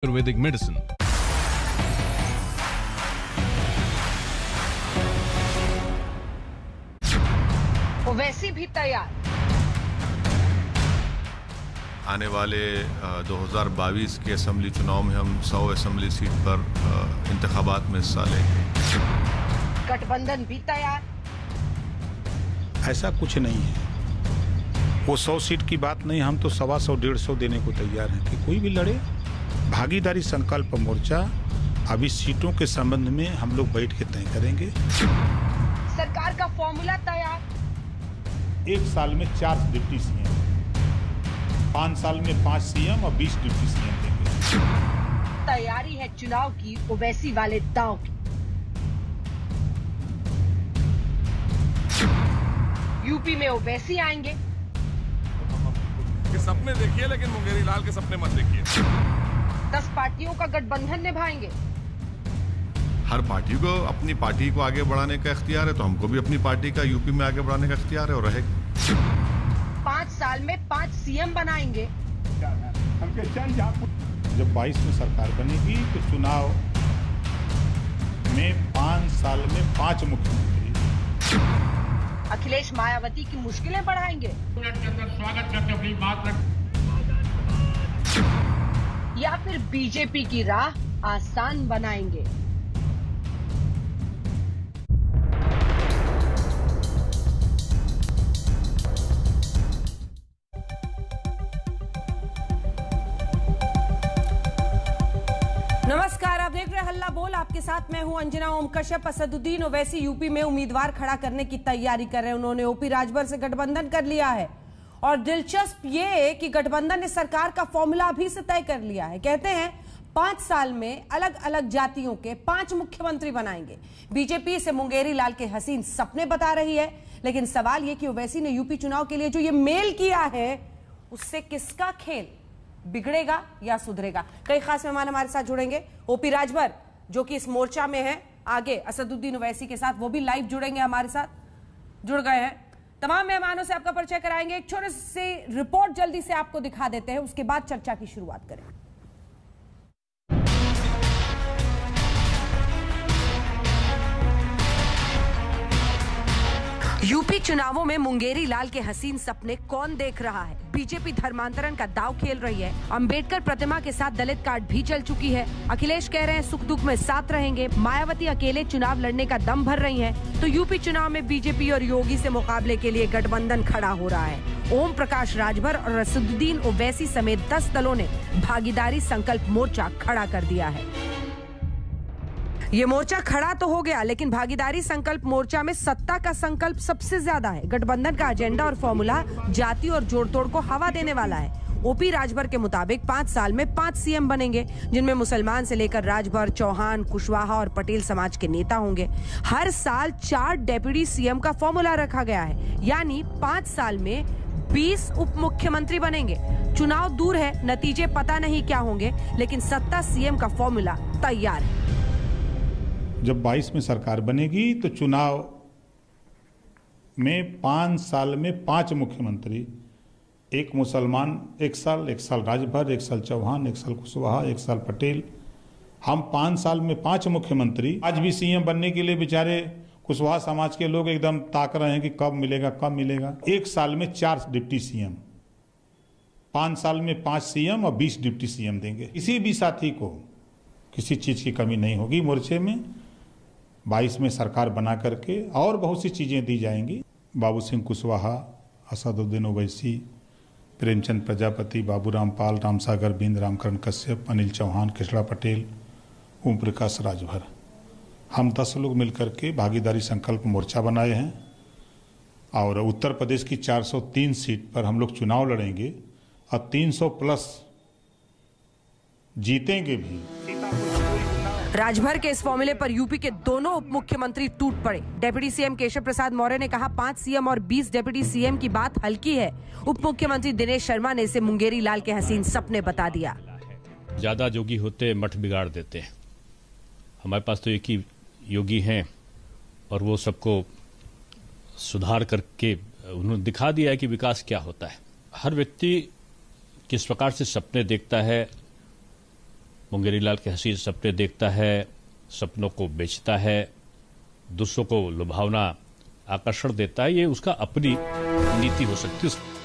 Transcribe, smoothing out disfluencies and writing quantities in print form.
Ayurvedic medicine. Owaisi भी तैयार। आने वाले 2022 के असेंबली चुनाव में हम 100 असेंबली सीट पर इंतखाबात में हिस्सा लेंगे। गठबंधन भी तैयार। ऐसा कुछ नहीं है, वो 100 सीट की बात नहीं, हम तो 125 150 देने को तैयार हैं कि कोई भी लड़े। भागीदारी संकल्प मोर्चा अभी सीटों के संबंध में हम लोग बैठ के तय करेंगे। सरकार का फॉर्मूला तैयार। 1 साल में 4 डिप्टी सीएम, 5 साल में 5 सीएम और 20 डिप्टी सीएम देंगे। तैयारी है चुनाव की ओवैसी वाले दांव की। यूपी में ओवैसी आएंगे। ये सपने देखिए, लेकिन मुंगेरी लाल के सपने मत देखिए। 10 पार्टियों का गठबंधन निभाएंगे। हर पार्टी को अपनी पार्टी को आगे बढ़ाने का इख्तियार है, तो हमको भी अपनी पार्टी का यूपी में आगे बढ़ाने का इख्तियार है और रहेगा। 5 साल में 5 सीएम बनाएंगे। जब 22 में सरकार बनेगी तो चुनाव में 5 साल में 5 मुख्यमंत्री। अखिलेश मायावती की मुश्किलें बढ़ाएंगे स्वागत करते अपनी बात रख। या फिर बीजेपी की राह आसान बनाएंगे। नमस्कार, आप देख रहे हैं हल्ला बोल। आपके साथ मैं हूं अंजना ओम कश्यप। असदुद्दीन ओवैसी यूपी में उम्मीदवार खड़ा करने की तैयारी कर रहे हैं। उन्होंने ओपी राजभर से गठबंधन कर लिया है और दिलचस्प ये कि गठबंधन ने सरकार का फॉर्मूला अभी से तय कर लिया है। कहते हैं 5 साल में अलग अलग जातियों के 5 मुख्यमंत्री बनाएंगे। बीजेपी इसे मुंगेरी लाल के हसीन सपने बता रही है, लेकिन सवाल यह कि ओवैसी ने यूपी चुनाव के लिए जो ये मेल किया है उससे किसका खेल बिगड़ेगा या सुधरेगा। कई खास मेहमान हमारे साथ जुड़ेंगे। ओपी राजभर जो कि इस मोर्चा में है आगे असदुद्दीन ओवैसी के साथ, वो भी लाइव जुड़ेंगे, हमारे साथ जुड़ गए हैं। तमाम मेहमानों से आपका परिचय कराएंगे। एक छोटे से रिपोर्ट जल्दी से आपको दिखा देते हैं, उसके बाद चर्चा की शुरुआत करें। यूपी चुनावों में मुंगेरी लाल के हसीन सपने कौन देख रहा है? बीजेपी धर्मांतरण का दांव खेल रही है। अंबेडकर प्रतिमा के साथ दलित कार्ड भी चल चुकी है। अखिलेश कह रहे हैं सुख दुख में साथ रहेंगे। मायावती अकेले चुनाव लड़ने का दम भर रही हैं। तो यूपी चुनाव में बीजेपी और योगी से मुकाबले के लिए गठबंधन खड़ा हो रहा है। ओम प्रकाश राजभर और असदुद्दीन ओवैसी समेत 10 दलों ने भागीदारी संकल्प मोर्चा खड़ा कर दिया है। ये मोर्चा खड़ा तो हो गया, लेकिन भागीदारी संकल्प मोर्चा में सत्ता का संकल्प सबसे ज्यादा है। गठबंधन का एजेंडा और फॉर्मूला जाति और जोड़तोड़ को हवा देने वाला है। ओपी राजभर के मुताबिक 5 साल में 5 सीएम बनेंगे, जिनमें मुसलमान से लेकर राजभर, चौहान, कुशवाहा और पटेल समाज के नेता होंगे। हर साल 4 डेप्यूटी सीएम का फॉर्मूला रखा गया है, यानी 5 साल में 20 उप मुख्यमंत्री बनेंगे। चुनाव दूर है, नतीजे पता नहीं क्या होंगे, लेकिन सत्ता सीएम का फॉर्मूला तैयार है। जब 22 में सरकार बनेगी तो चुनाव में 5 साल में 5 मुख्यमंत्री, एक मुसलमान 1 साल राजभर, 1 साल चौहान, 1 साल कुशवाहा, 1 साल पटेल। हम 5 साल में 5 मुख्यमंत्री। आज भी सीएम बनने के लिए बेचारे कुशवाहा समाज के लोग एकदम ताक रहे हैं कि कब मिलेगा कब मिलेगा। 1 साल में 4 डिप्टी सीएम, 5 साल में 5 सीएम और 20 डिप्टी सीएम देंगे। किसी भी साथी को किसी चीज की कमी नहीं होगी। मोर्चे में 22 में सरकार बना करके और बहुत सी चीजें दी जाएंगी। बाबू सिंह कुशवाहा, असदुद्दीन ओवैसी, प्रेमचंद प्रजापति, बाबूराम पाल, रामसागर बिंद, रामकरण कश्यप, अनिल चौहान, कृष्णा पटेल, ओम प्रकाश राजभर, हम 10 लोग मिलकर के भागीदारी संकल्प मोर्चा बनाए हैं और उत्तर प्रदेश की 403 सीट पर हम लोग चुनाव लड़ेंगे और 300 प्लस जीतेंगे भी। राजभर के इस फॉर्मूले पर यूपी के दोनों उप मुख्यमंत्री टूट पड़े। डेप्यूटी सीएम केशव प्रसाद मौर्य ने कहा 5 सीएम और 20 डेप्यूटी सीएम की बात हल्की है। उप मुख्यमंत्री दिनेश शर्मा ने इसे मुंगेरी लाल के हसीन सपने बता दिया। ज्यादा जोगी होते मठ बिगाड़ देते। हमारे पास तो एक ही योगी हैं और वो सबको सुधार करके उन्होंने दिखा दिया है कि विकास क्या होता है। हर व्यक्ति किस प्रकार से सपने देखता है मुंगेरी लाल के हसीन सपने देखता है, सपनों को बेचता है, दूसरों को लुभावना आकर्षण देता है, ये उसका अपनी नीति हो सकती है।